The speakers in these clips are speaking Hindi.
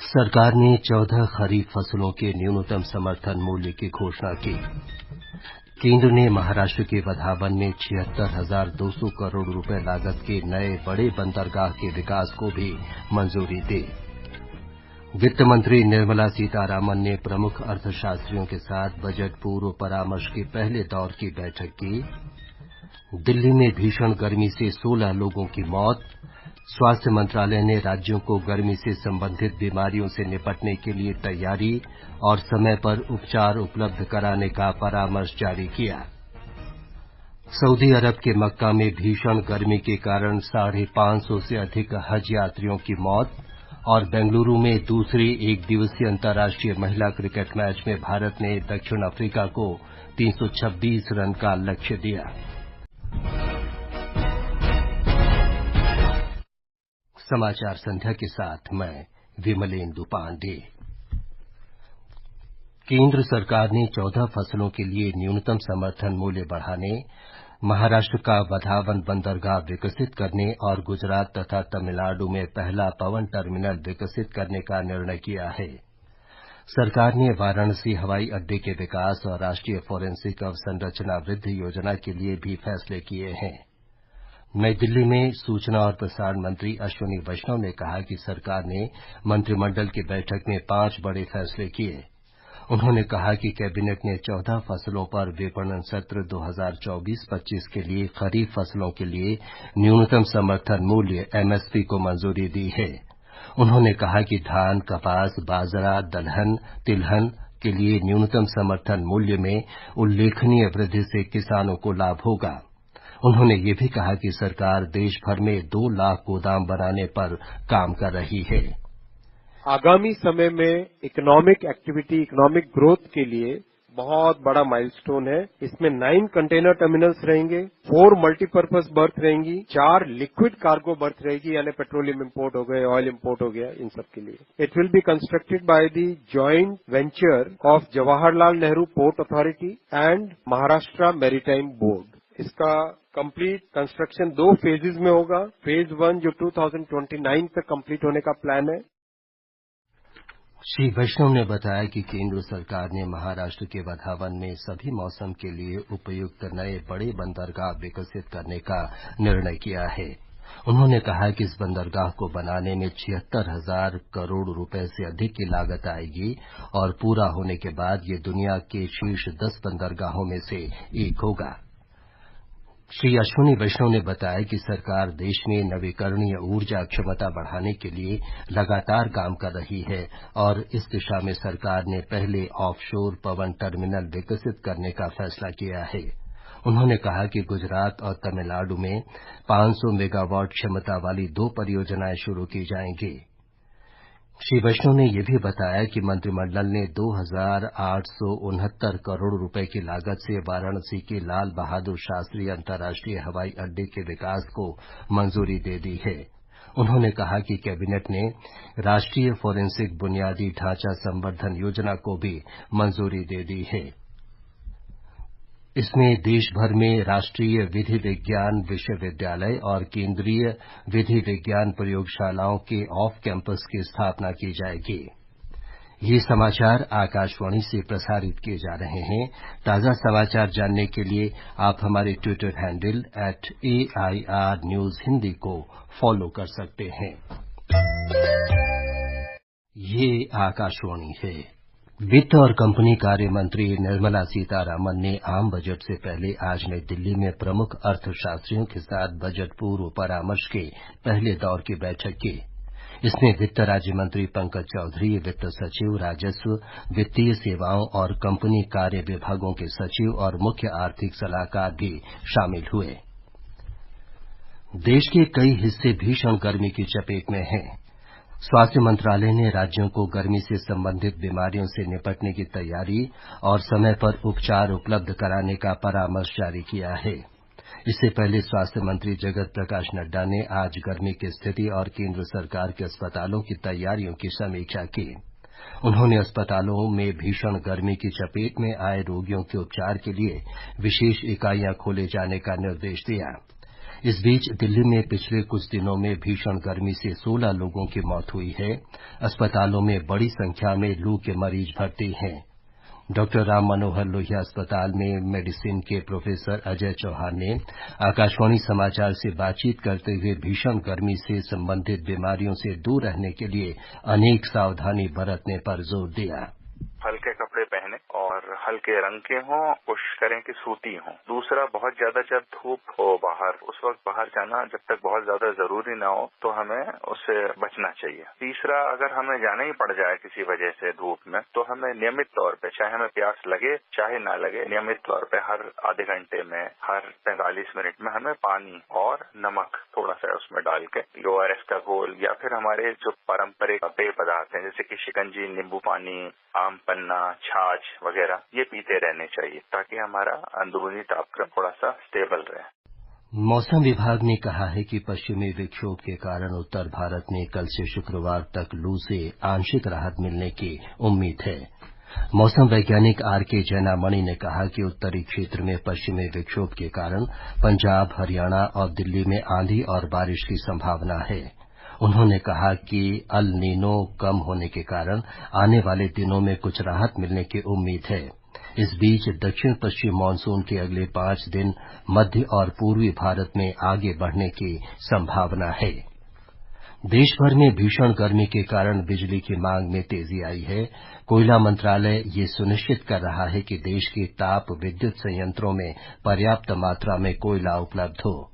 सरकार ने 14 खरीफ फसलों के न्यूनतम समर्थन मूल्य की घोषणा की। केंद्र ने महाराष्ट्र के वधावन में 76,200 करोड़ रुपए लागत के नए बड़े बंदरगाह के विकास को भी मंजूरी दी। वित्त मंत्री निर्मला सीतारामन ने प्रमुख अर्थशास्त्रियों के साथ बजट पूर्व परामर्श के पहले दौर की बैठक की। दिल्ली में भीषण गर्मी से 16 लोगों की मौत। स्वास्थ्य मंत्रालय ने राज्यों को गर्मी से संबंधित बीमारियों से निपटने के लिए तैयारी और समय पर उपचार उपलब्ध कराने का परामर्श जारी किया। सऊदी अरब के मक्का में भीषण गर्मी के कारण 550 से अधिक हज यात्रियों की मौत और बेंगलुरु में दूसरे एक दिवसीय अंतर्राष्ट्रीय महिला क्रिकेट मैच में भारत ने दक्षिण अफ्रीका को 326 रन का लक्ष्य दिया। समाचार संध्या के साथ मैं विमलेंदु पांडे। केंद्र सरकार ने 14 फसलों के लिए न्यूनतम समर्थन मूल्य बढ़ाने, महाराष्ट्र का वधावन बंदरगाह विकसित करने और गुजरात तथा तमिलनाडु में पहला पवन टर्मिनल विकसित करने का निर्णय किया है। सरकार ने वाराणसी हवाई अड्डे के विकास और राष्ट्रीय फोरेंसिक अवसंरचना वृद्धि योजना के लिए भी फैसले किए हैं। नई दिल्ली में सूचना और प्रसारण मंत्री अश्विनी वैष्णव ने कहा कि सरकार ने मंत्रिमंडल की बैठक में 5 बड़े फैसले किए। उन्होंने कहा कि कैबिनेट ने 14 फसलों पर विपणन सत्र 2024-25 के लिए खरीफ फसलों के लिए न्यूनतम समर्थन मूल्य एमएसपी को मंजूरी दी है। उन्होंने कहा कि धान, कपास, बाजरा, दलहन, तिलहन के लिए न्यूनतम समर्थन मूल्य में उल्लेखनीय वृद्धि से किसानों को लाभ होगा। उन्होंने ये भी कहा कि सरकार देश भर में 2 लाख गोदाम बनाने पर काम कर रही है। आगामी समय में इकोनॉमिक एक्टिविटी, इकोनॉमिक ग्रोथ के लिए बहुत बड़ा माइलस्टोन है। इसमें 9 कंटेनर टर्मिनल्स रहेंगे, 4 मल्टीपर्पज बर्थ रहेंगी, 4 लिक्विड कार्गो बर्थ रहेगी, यानी पेट्रोलियम इंपोर्ट हो गए, ऑयल इंपोर्ट हो गया, इन सब के लिए। It will be constructed by the joint venture of Jawaharlal Nehru port authority and Maharashtra maritime board. इसका कंप्लीट कंस्ट्रक्शन 2 फेजेज में होगा। फेज 1 जो 2029 तक कंप्लीट होने का प्लान है। श्री वैष्णव ने बताया कि केंद्र सरकार ने महाराष्ट्र के वधावन में सभी मौसम के लिए उपयुक्त नए बड़े बंदरगाह विकसित करने का निर्णय किया है। उन्होंने कहा कि इस बंदरगाह को बनाने में 76,000 करोड़ रुपए से अधिक की लागत आएगी और पूरा होने के बाद ये दुनिया के शीर्ष 10 बंदरगाहों में से एक होगा। श्री अश्विनी वैष्णव ने बताया कि सरकार देश में नवीकरणीय ऊर्जा क्षमता बढ़ाने के लिए लगातार काम कर रही है और इस दिशा में सरकार ने पहले ऑफशोर पवन टर्मिनल विकसित करने का फैसला किया है। उन्होंने कहा कि गुजरात और तमिलनाडु में 500 मेगावाट क्षमता वाली 2 परियोजनाएं शुरू की जाएंगी। श्री वैष्णव ने यह भी बताया कि मंत्रिमंडल ने 2,869 करोड़ रुपए की लागत से वाराणसी के लाल बहादुर शास्त्री अंतर्राष्ट्रीय हवाई अड्डे के विकास को मंजूरी दे दी है। उन्होंने कहा कि कैबिनेट ने राष्ट्रीय फोरेंसिक बुनियादी ढांचा संवर्धन योजना को भी मंजूरी दे दी है। इसमें देश भर में राष्ट्रीय विधि विज्ञान विश्वविद्यालय और केंद्रीय विधि विज्ञान प्रयोगशालाओं के ऑफ कैंपस की स्थापना की जाएगी। ये समाचार आकाशवाणी से प्रसारित किए जा रहे हैं। ताजा समाचार जानने के लिए आप हमारे Twitter handle @AIR News Hindi को फॉलो कर सकते हैं। ये आकाशवाणी है। वित्त और कंपनी कार्य मंत्री निर्मला सीतारामन ने आम बजट से पहले आज नई दिल्ली में प्रमुख अर्थशास्त्रियों के साथ बजट पूर्व परामर्श के पहले दौर की बैठक की। इसमें वित्त राज्य मंत्री पंकज चौधरी, वित्त सचिव, राजस्व, वित्तीय सेवाओं और कंपनी कार्य विभागों के सचिव और मुख्य आर्थिक सलाहकार भी शामिल हुए। देश के कई हिस्से भीषण गर्मी की चपेट में हैं। स्वास्थ्य मंत्रालय ने राज्यों को गर्मी से संबंधित बीमारियों से निपटने की तैयारी और समय पर उपचार उपलब्ध कराने का परामर्श जारी किया है। इससे पहले स्वास्थ्य मंत्री जगत प्रकाश नड्डा ने आज गर्मी की स्थिति और केंद्र सरकार के अस्पतालों की तैयारियों की समीक्षा की। उन्होंने अस्पतालों में भीषण गर्मी की चपेट में आए रोगियों के उपचार के लिए विशेष इकाइयां खोले जाने का निर्देश दिया। इस बीच दिल्ली में पिछले कुछ दिनों में भीषण गर्मी से 16 लोगों की मौत हुई है। अस्पतालों में बड़ी संख्या में लू के मरीज भर्ती हैं। डॉक्टर राम मनोहर लोहिया अस्पताल में मेडिसिन के प्रोफेसर अजय चौहान ने आकाशवाणी समाचार से बातचीत करते हुए भीषण गर्मी से संबंधित बीमारियों से दूर रहने के लिए अनेक सावधानी बरतने पर जोर दिया। हल्के कपड़े पहने और हल्के रंग के हों, कोशिश करें कि सूती हों। दूसरा, बहुत ज्यादा जब धूप हो बाहर, उस वक्त बाहर जाना जब तक बहुत ज्यादा जरूरी ना हो तो हमें उससे बचना चाहिए। तीसरा, अगर हमें जाना ही पड़ जाए किसी वजह से धूप में, तो हमें नियमित तौर पे, चाहे हमें प्यास लगे चाहे ना लगे, नियमित तौर पे हर आधे घंटे में, हर 45 मिनट में हमें पानी और नमक थोड़ा सा उसमें डाल के, ORS का घोल या फिर हमारे जो पारंपरिक पेय पदार्थ हैं जैसे कि शिकंजी, नींबू पानी, आम पन्ना, छाछ वगैरह, ये पीते रहने चाहिए ताकि हमारा अंदरूनी तापक्रम थोड़ा सा स्टेबल रहे। मौसम विभाग ने कहा है कि पश्चिमी विक्षोभ के कारण उत्तर भारत में कल से शुक्रवार तक लू से आंशिक राहत मिलने की उम्मीद है। मौसम वैज्ञानिक आरके जैनामणि ने कहा कि उत्तरी क्षेत्र में पश्चिमी विक्षोभ के कारण पंजाब, हरियाणा और दिल्ली में आंधी और बारिश की संभावना है। उन्होंने कहा कि अल नीनो कम होने के कारण आने वाले दिनों में कुछ राहत मिलने की उम्मीद है। इस बीच दक्षिण पश्चिम मानसून के अगले 5 दिन मध्य और पूर्वी भारत में आगे बढ़ने की संभावना है। देश भर में भीषण गर्मी के कारण बिजली की मांग में तेजी आई है। कोयला मंत्रालय ये सुनिश्चित कर रहा है कि देश के ताप विद्युत संयंत्रों में पर्याप्त मात्रा में कोयला उपलब्ध हो।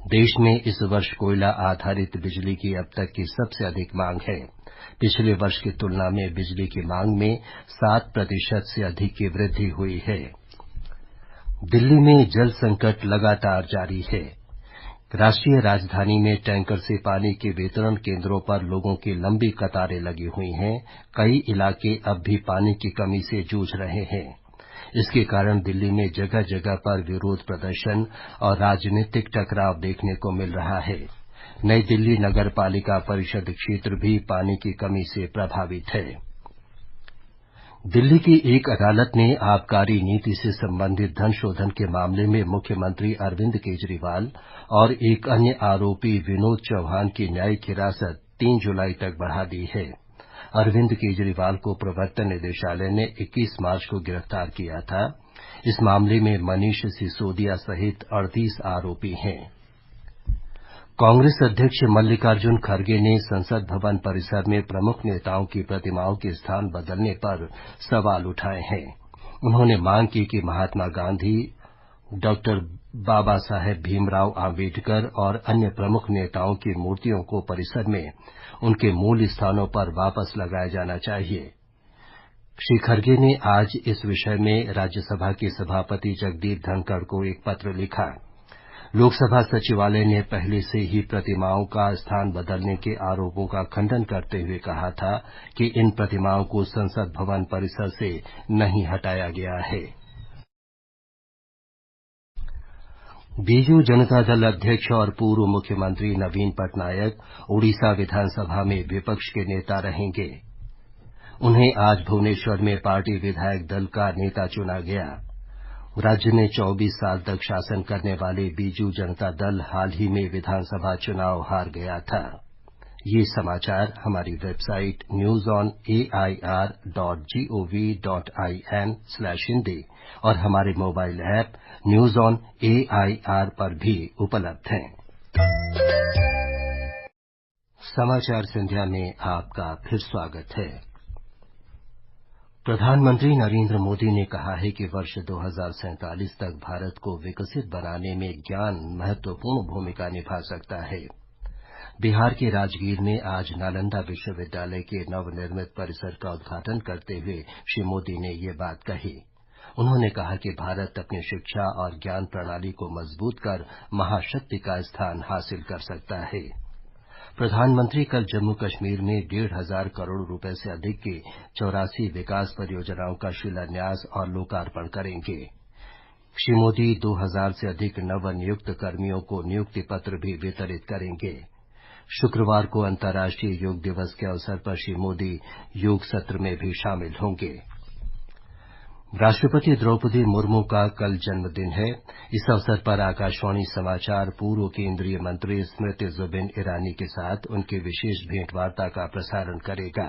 देश में इस वर्ष कोयला आधारित बिजली की अब तक की सबसे अधिक मांग है। पिछले वर्ष की तुलना में बिजली की मांग में 7% से अधिक की वृद्धि हुई है। दिल्ली में जल संकट लगातार जारी है। राष्ट्रीय राजधानी में टैंकर से पानी के वितरण केन्द्रों पर लोगों की लंबी कतारें लगी हुई हैं। कई इलाके अब भी पानी की कमी से जूझ रहे हैं। इसके कारण दिल्ली में जगह जगह पर विरोध प्रदर्शन और राजनीतिक टकराव देखने को मिल रहा है। नई दिल्ली नगर पालिका परिषद क्षेत्र भी पानी की कमी से प्रभावित है। दिल्ली की एक अदालत ने आबकारी नीति से संबंधित धन शोधन के मामले में मुख्यमंत्री अरविंद केजरीवाल और एक अन्य आरोपी विनोद चौहान की न्यायिक हिरासत 3 जुलाई तक बढ़ा दी है। अरविंद केजरीवाल को प्रवर्तन निदेशालय ने 21 मार्च को गिरफ्तार किया था। इस मामले में मनीष सिसोदिया सहित 38 आरोपी हैं। कांग्रेस अध्यक्ष मल्लिकार्जुन खड़गे ने संसद भवन परिसर में प्रमुख नेताओं की प्रतिमाओं के स्थान बदलने पर सवाल उठाए हैं। उन्होंने मांग की कि महात्मा गांधी, डॉक्टर बाबा साहेब भीमराव आम्बेडकर और अन्य प्रमुख नेताओं की मूर्तियों को परिसर में उनके मूल स्थानों पर वापस लगाया जाना चाहिए। श्री खड़गे ने आज इस विषय में राज्यसभा के सभापति जगदीप धनखड़ को एक पत्र लिखा। लोकसभा सचिवालय ने पहले से ही प्रतिमाओं का स्थान बदलने के आरोपों का खंडन करते हुए कहा था कि इन प्रतिमाओं को संसद भवन परिसर से नहीं हटाया गया है। बीजू जनता दल अध्यक्ष और पूर्व मुख्यमंत्री नवीन पटनायक ओडिशा विधानसभा में विपक्ष के नेता रहेंगे। उन्हें आज भुवनेश्वर में पार्टी विधायक दल का नेता चुना गया। राज्य में 24 साल तक शासन करने वाले बीजू जनता दल हाल ही में विधानसभा चुनाव हार गया था। ये समाचार हमारी वेबसाइट newsonair.gov.in/hindi और हमारे mobile app news on AIR पर भी उपलब्ध हैं। समाचार संध्या में आपका फिर स्वागत है। प्रधानमंत्री नरेंद्र मोदी ने कहा है कि वर्ष 2047 तक भारत को विकसित बनाने में ज्ञान महत्वपूर्ण भूमिका निभा सकता है। बिहार के राजगीर में आज नालंदा विश्वविद्यालय के नवनिर्मित परिसर का उद्घाटन करते हुए श्री मोदी ने ये बात कही। उन्होंने कहा कि भारत अपनी शिक्षा और ज्ञान प्रणाली को मजबूत कर महाशक्ति का स्थान हासिल कर सकता है। प्रधानमंत्री कल जम्मू कश्मीर में 1,500 करोड़ रुपए से अधिक की 84 विकास परियोजनाओं का शिलान्यास और लोकार्पण करेंगे। श्री मोदी 2,000 से अधिक नवनियुक्त कर्मियों को नियुक्ति पत्र भी वितरित करेंगे। शुक्रवार को अंतर्राष्ट्रीय योग दिवस के अवसर पर श्री मोदी योग सत्र में भी शामिल होंगे। राष्ट्रपति द्रौपदी मुर्मू का कल जन्मदिन है। इस अवसर पर आकाशवाणी समाचार पूर्व केंद्रीय मंत्री स्मृति जुबिन ईरानी के साथ उनकी विशेष भेंटवार्ता का प्रसारण करेगा।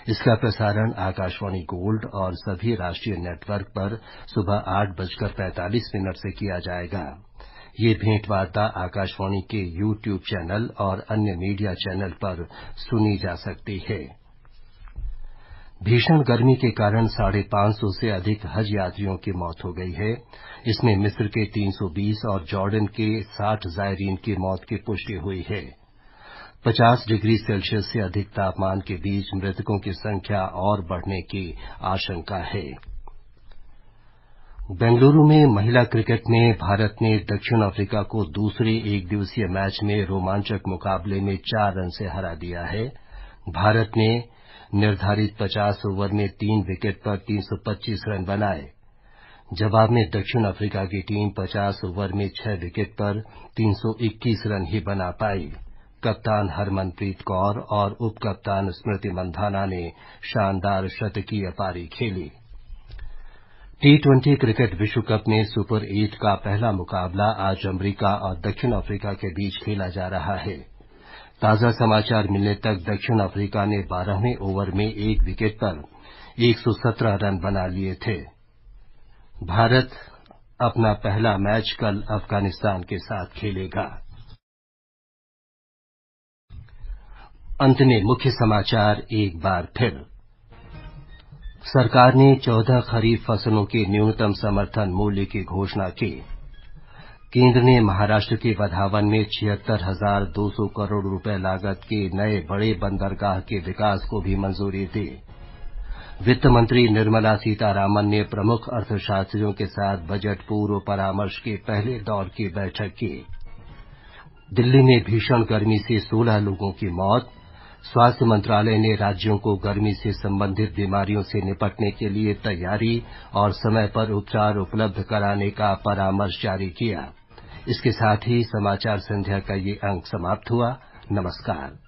इसका प्रसारण आकाशवाणी गोल्ड और सभी राष्ट्रीय नेटवर्क पर सुबह 8:45 से किया जाएगा। ये भेंटवार्ता आकाशवाणी के YouTube चैनल और अन्य मीडिया चैनल पर सुनी जा सकती है। भीषण गर्मी के कारण 550 से अधिक हज यात्रियों की मौत हो गई है। इसमें मिस्र के 320 और जॉर्डन के 60 जायरीन की मौत की पुष्टि हुई है। 50 डिग्री सेल्सियस से अधिक तापमान के बीच मृतकों की संख्या और बढ़ने की आशंका है। बेंगलुरू में महिला क्रिकेट में भारत ने दक्षिण अफ्रीका को दूसरे एक दिवसीय मैच में रोमांचक मुकाबले में 4 रन से हरा दिया है। भारत ने निर्धारित 50 ओवर में 3 विकेट पर 325 रन बनाए। जवाब में दक्षिण अफ्रीका की टीम 50 ओवर में 6 विकेट पर 321 रन ही बना पाई। कप्तान हरमनप्रीत कौर और उप कप्तान स्मृति मंधाना ने शानदार शतकीय पारी खेली। T20 क्रिकेट विश्व कप में सुपर 8 का पहला मुकाबला आज अमरीका और दक्षिण अफ्रीका के बीच खेला जा रहा है। ताजा समाचार मिलने तक दक्षिण अफ्रीका ने 12वें ओवर में 1 विकेट पर 117 रन बना लिए थे। भारत अपना पहला मैच कल अफगानिस्तान के साथ खेलेगा। अंत में मुख्य समाचार एक बार फिर। सरकार ने 14 खरीफ फसलों के न्यूनतम समर्थन मूल्य की घोषणा की। केंद्र ने महाराष्ट्र के वधावन में 76,200 करोड़ रुपए लागत के नए बड़े बंदरगाह के विकास को भी मंजूरी दी। वित्त मंत्री निर्मला सीतारामन ने प्रमुख अर्थशास्त्रियों के साथ बजट पूर्व परामर्श के पहले दौर की बैठक की। दिल्ली में भीषण गर्मी से 16 लोगों की मौत। स्वास्थ्य मंत्रालय ने राज्यों को गर्मी से संबंधित बीमारियों से निपटने के लिए तैयारी और समय पर उपचार उपलब्ध कराने का परामर्श जारी किया। इसके साथ ही समाचार संध्या का ये अंक समाप्त हुआ। नमस्कार।